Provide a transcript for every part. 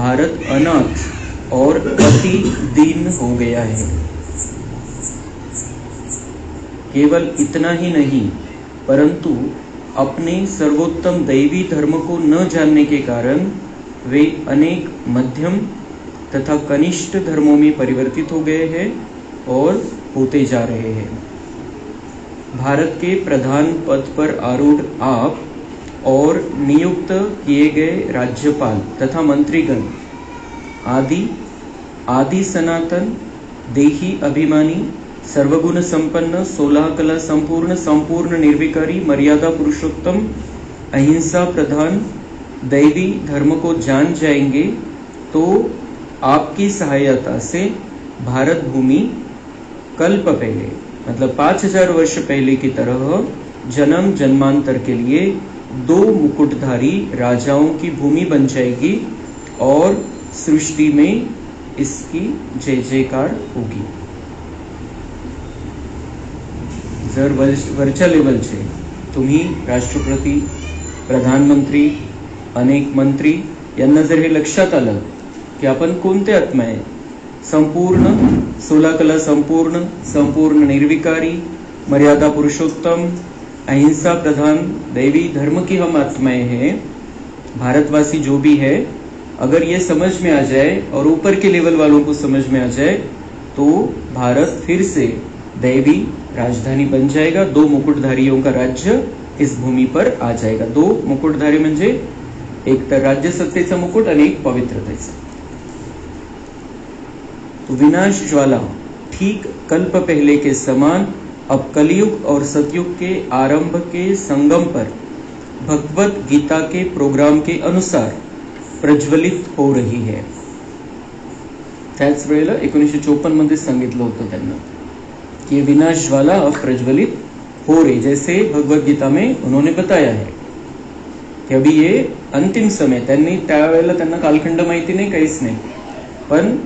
भारत अनाथ और अति दीन हो गया है। केवल इतना ही नहीं, परंतु अपने सर्वोत्तम दैवी धर्म को न जानने के कारण वे अनेक मध्यम तथा कनिष्ठ धर्मों में परिवर्तित हो गए हैं और होते जा रहे हैं। भारत के प्रधान पद पर आरूढ़ आप और नियुक्त किए गए राज्यपाल तथा मंत्रीगण आदि सनातन देही अभिमानी सर्वगुण संपन्न 16 कला संपूर्ण निर्विकारी मर्यादा पुरुषोत्तम अहिंसा प्रधान दैवी धर्म को जान जाएंगे तो आपकी सहायता से भारत भूमि कल्प पहले मतलब 5000 वर्ष पहले की तरह जन्म जन्मांतर के लिए 2 मुकुटधारी राजाओं की भूमि बन जाएगी और सृष्टि में इसकी जय जयकार होगी। जर वरच्या लेवलचे तुम्ही राष्ट्रपती, प्रधानमंत्री, अनेक मंत्री यांना जर हे लक्षात आलं की आपण कोणते आत्मा आहे, संपूर्ण 16 कला संपूर्ण निर्विकारी मर्यादा पुरुषोत्तम अहिंसा प्रधान दैवी धर्म की हम आत्माएं हैं, भारतवासी जो भी है, अगर ये समझ में आ जाए और ऊपर के लेवल वालों को समझ में आ जाए तो भारत फिर से दैवी राजधानी बन जाएगा। 2 मुकुटधारियों का राज्य इस भूमि पर आ जाएगा। 2 मुकुटधारी म्हणजे एक तर राज्य सत्तेचा मुकुट आणि एक पवित्रतेचा। तो विनाश ज्वाला ठीक कल्प पहले के समान अब कलयुग और सतयुग के आरंभ के संगम पर भगवत गीता के प्रोग्राम के अनुसार प्रज्वलित हो रही है। त्याच वेळेला 1954 मध्ये सांगितलं होतं त्यांना कि विनाश ज्वाला अब प्रज्वलित हो रही, जैसे भगवत गीता में उन्होंने बताया है कि अभी ये अंतिम समय, त्यावेळेला त्यांना कालखंड माहिती नाही, काहीच नाही, पण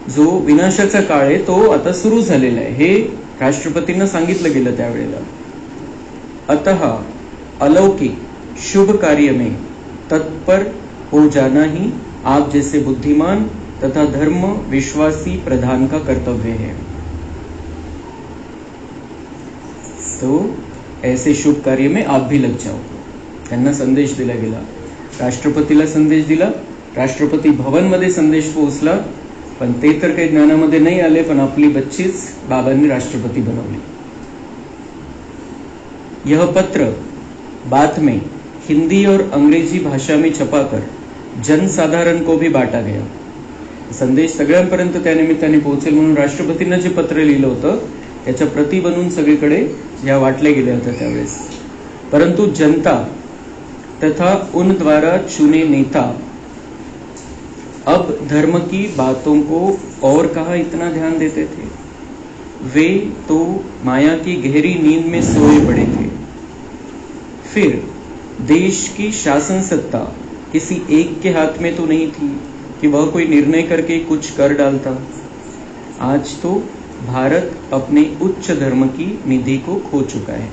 जो विनाशाचा काळ आहे तो आता सुरू झालेला आहे हे राष्ट्रपतींना सांगितलं गेलं त्यावेळेला। अतः अलौकिक शुभ कार्य में तत्पर हो जाना ही आप जैसे बुद्धिमान तथा धर्म विश्वासी प्रधान का कर्तव्य है। तो ऐसे शुभ कार्य में आप भी लग जाओ। त्यांना संदेश दिला गेला, राष्ट्रपतीला संदेश दिला, राष्ट्रपती भवन मध्ये संदेश पोहोचला, पण ते तर काही ज्ञानामध्ये नाही आले, पण आपली बच्चीच बाबांनी राष्ट्रपती बनवली। यह पत्र बाद में हिंदी और अंग्रेजी भाषा में छपाकर जनसाधारण को भी बांटा गया। संदेश सगळ्यांपर्यंत त्या निमित्ताने पोहोचेल म्हणून राष्ट्रपतींना जे पत्र लिहिलं होतं त्याच्या प्रती बनवून सगळीकडे या वाटल्या गेल्या होत्या त्यावेळेस। परंतु जनता तथा उन द्वारा चुने नेता अब धर्म की बातों को और कहाँ इतना ध्यान देते थे। वे तो माया की गहरी नींद में सोए पड़े थे। फिर देश की शासन सत्ता किसी एक के हाथ में तो नहीं थी कि वह कोई निर्णय करके कुछ कर डालता। आज तो भारत अपने उच्च धर्म की निधी को खो चुका है।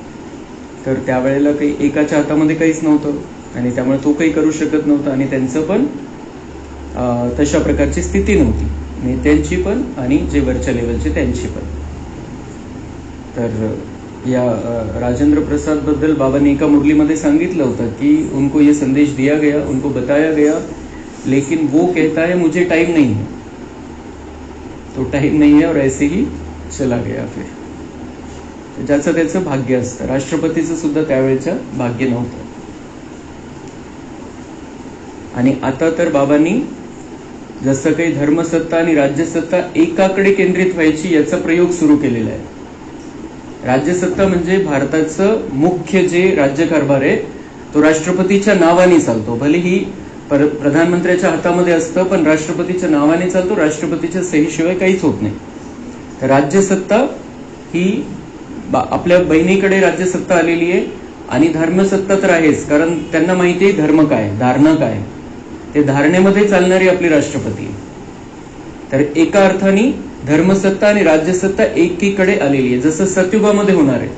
तर त्यावेळेला काही एकाच्या हातामध्ये काहीच नव्हतं आणि त्यामुळे तो काही करू शकत नव्हता आणि त्यांचं पण तशा प्रकारची स्थिती नव्हती, नेत्यांची पण आणि जे वरच्या लेवलचे त्यांची पण। तर या राजेंद्र प्रसाद बद्दल बाबा ने एका मुरलीमध्ये सांगितलं होतं की उनको ये संदेश दिया गया, उनको बताया गया, लेकिन वो कहता है मुझे टाइम नहीं है। तो टाइम नहीं है और ऐसे ही चला गया। फिर ज्याचं त्याचं भाग्य असतं, राष्ट्रपतीचं सुद्धा त्यावेळेचं भाग्य नव्हतं। आणि आता तर बाबांनी जसं काही धर्मसत्ता आणि राज्यसत्ता एकाकडे केंद्रित व्हायची याचा प्रयोग सुरू केलेला आहे। राज्यसत्ता म्हणजे भारताचं मुख्य जे राज्यकारभार आहे तो राष्ट्रपतीच्या नावाने चालतो। भले ही प्रधानमंत्र्याच्या हातामध्ये असतं पण राष्ट्रपतीच्या नावाने चालतो, राष्ट्रपतीच्या सहीशिवाय काहीच होत नाही। राज्यसत्ता ही आपल्या बहिणीकडे राज्यसत्ता आलेली आहे आणि धर्मसत्ता तर आहेच, कारण त्यांना माहिती आहे धर्म काय, धारणा काय, ते धारणेमध्ये चालणारी आपली राष्ट्रपती। तर एका अर्थाने धर्मसत्ता आणि राज्यसत्ता एकीकडे आलेली आहे, जसं सतयुगामध्ये होणार आहे।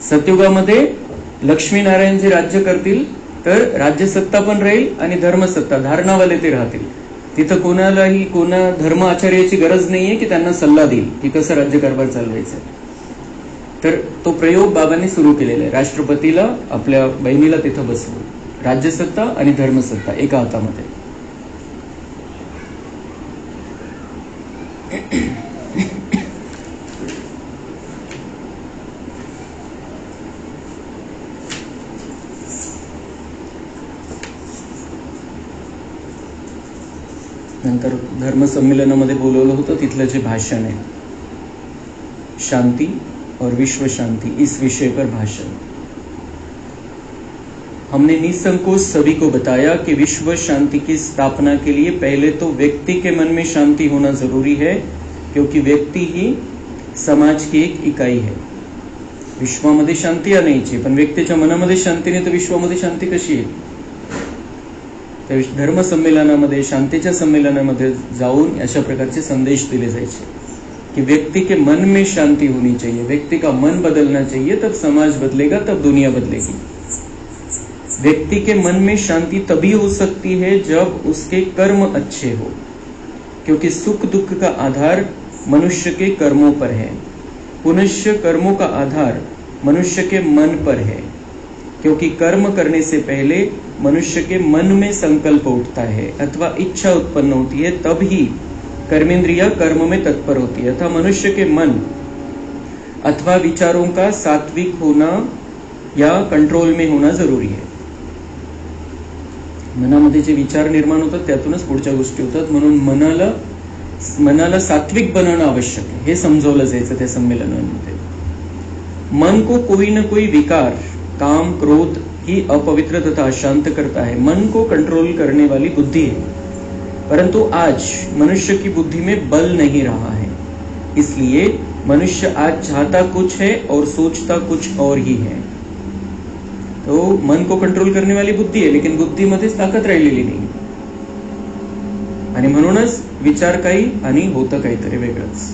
सतयुगामध्ये लक्ष्मीनारायण जे राज्य करतील तर राज्यसत्ता पण राहील आणि धर्मसत्ता धारणावाले ते राहतील। तिथं कोणा धर्म आचार्याची गरज नाहीये की त्यांना सल्ला देईल की कसं राज्यकारभार चालवायचं. तर तो प्रयोग बाबांनी सुरू केलेला आहे. राष्ट्रपतीला आपल्या बहिणीला तिथं बसवून राज्यसत्ता आणि धर्मसत्ता एका हातामध्ये. नंतर धर्मसंमेलनामध्ये बोलवलं होतं तिथलं जे भाषण आहे, शांति और विश्व शांति, इस विषय पर भाषण. हमने निसंकोच सभी को बताया कि विश्व शांति की स्थापना के लिए पहले तो व्यक्ति के मन में शांति होना जरूरी है, क्योंकि व्यक्ति ही समाज की एक इकाई है. विश्वामध्ये शांती आणायची, पण व्यक्तीच्या मनामध्ये शांती नाही तर विश्वामध्ये शांती कशी येईल? तर धर्म संमेलनामध्ये, शांतीच्या संमेलनामध्ये जाऊन अशा प्रकारचे संदेश दिले जायचे कि व्यक्ति के मन में शांति होनी चाहिए, व्यक्ति का मन बदलना चाहिए, तब समाज बदलेगा, तब दुनिया बदलेगी. व्यक्ति के मन में शांति तभी हो सकती है जब उसके कर्म अच्छे हो, क्योंकि सुख दुख का आधार मनुष्य के कर्मों पर है. पुनश्च कर्मों का आधार मनुष्य के मन पर है, क्योंकि कर्म करने से पहले मनुष्य के मन में संकल्प उठता है अथवा इच्छा उत्पन्न होती है, तब ही कर्मेंद्रिया कर्म में तत्पर होती है. अथवा मनुष्य के मन अथवा विचारों का सात्विक होना या कंट्रोल में होना जरूरी है. मनामध्ये जे विचार निर्माण होतात त्यातूनच पुढच्या गोष्टी होतात. म्हणून मनाला सात्विक बनवणं आवश्यक आहे, हे समजवलं जायचं त्या संमेलनामध्ये. मन को कोई न कोई विकार, काम, क्रोध ही अपवित्र तथा अशांत करता है. मन को कंट्रोल करने वाली बुद्धि है, परंतु आज मनुष्य की बुद्धि में बल नहीं रहा है. इसलिए मनुष्य आज चाहता कुछ है और सोचता कुछ और ही है. तो मन को कंट्रोल करने वाली बुद्धी आहे, लेकिन बुद्धीमध्येच ताकद राहिलेली नाही, आणि म्हणूनच विचार काही आणि होतं काहीतरी वेगळंच.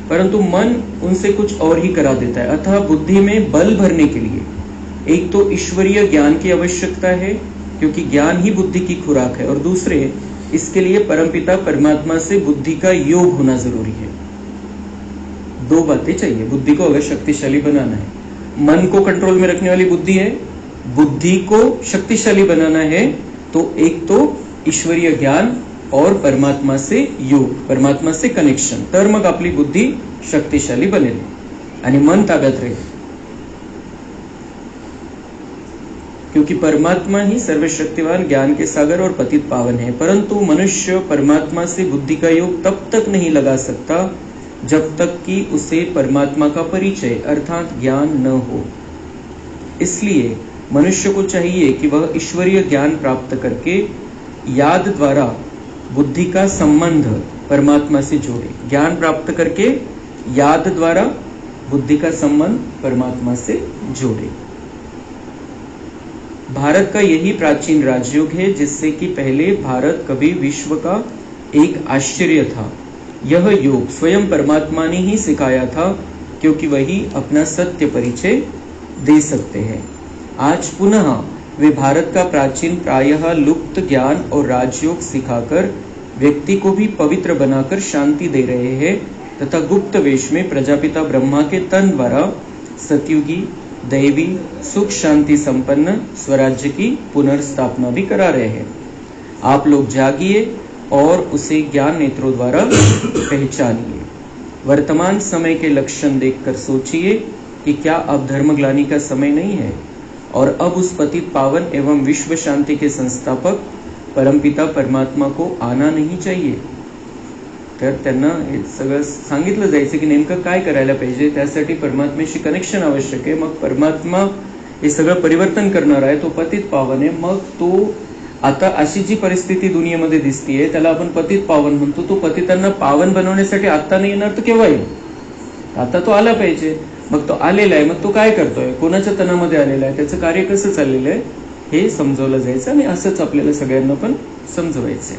परंतु मन उनसे कुछ और ही करा देता है. अतः बुद्धि में बल भरने के लिए एक तो ईश्वरीय ज्ञान की आवश्यकता है, क्योंकि ज्ञान ही बुद्धि की खुराक है, और दूसरे इसके लिए परमपिता परमात्मा से बुद्धि का योग होना जरूरी है. दो बातें चाहिए. बुद्धि को अगर शक्तिशाली बनाना है, मन को कंट्रोल में रखने वाली बुद्धि है, बुद्धि को शक्तिशाली बनाना है, तो एक तो ईश्वरीय ज्ञान और परमात्मा से योग, परमात्मा से कनेक्शन, तर मग आपली बुद्धी शक्तिशाली बनेल आणि मन ताब्यात राहील. क्योंकि परमात्मा ही सर्वशक्तिवान, ज्ञान के सागर और पतित पावन है. परंतु मनुष्य परमात्मा से बुद्धि का योग तब तक नहीं लगा सकता जब तक कि उसे परमात्मा का परिचय अर्थात ज्ञान न हो. इसलिए मनुष्य को चाहिए कि वह ईश्वरीय ज्ञान प्राप्त करके याद द्वारा बुद्धि का संबंध परमात्मा से जोड़े. ज्ञान प्राप्त करके याद द्वारा बुद्धि का संबंध परमात्मा से जोड़े. भारत का यही प्राचीन राजयोग है, जिससे कि पहले भारत कभी विश्व का एक आश्चर्य था. यह योग स्वयं परमात्मा ने ही सिखाया था, क्योंकि वही अपना सत्य परिचय दे सकते हैं. आज पुनः वे भारत का प्राचीन प्रायः लुप्त ज्ञान और राजयोग सिखाकर व्यक्ति को भी पवित्र बनाकर शांति दे रहे हैं, तथा गुप्त वेश में प्रजापिता ब्रह्मा के तन द्वारा सतयुगी दैवी सुख शांति संपन्न स्वराज्य की पुनर्स्थापना भी करा रहे हैं. आप लोग जागिए और उसे ज्ञान नेत्रों द्वारा पहचानिए. वर्तमान समय के लक्षण देखकर सोचिए कि क्या अब धर्मग्लानि का समय नहीं है, और अब उस पतित पावन एवं विश्व शांति के संस्थापक परमपिता परमात्मा को आना नहीं चाहिए. तर त्यांना हे सगळं सांगितलं जायचं की नेमकं काय करायला पाहिजे. त्यासाठी परमात्म्याशी कनेक्शन आवश्यक आहे. मग परमात्मा हे सगळं परिवर्तन करणार आहे, तो पतित पावन आहे. मग तो आता अशी जी परिस्थिती दुनियेमध्ये दिसतीये त्याला आपण पतित पावन म्हणतो. तो पतितांना पावन बनवण्यासाठी आता नाही येणार तर केव्हा येईल? आता तो आला पाहिजे. मग तो आलेला आहे, मग तो काय करतोय, कोणाच्या तनामध्ये आलेला आहे, त्याचं कार्य कसं चाललेलं आहे हे समजवलं जायचं, आणि असंच आपल्याला सगळ्यांना पण समजवायचंय.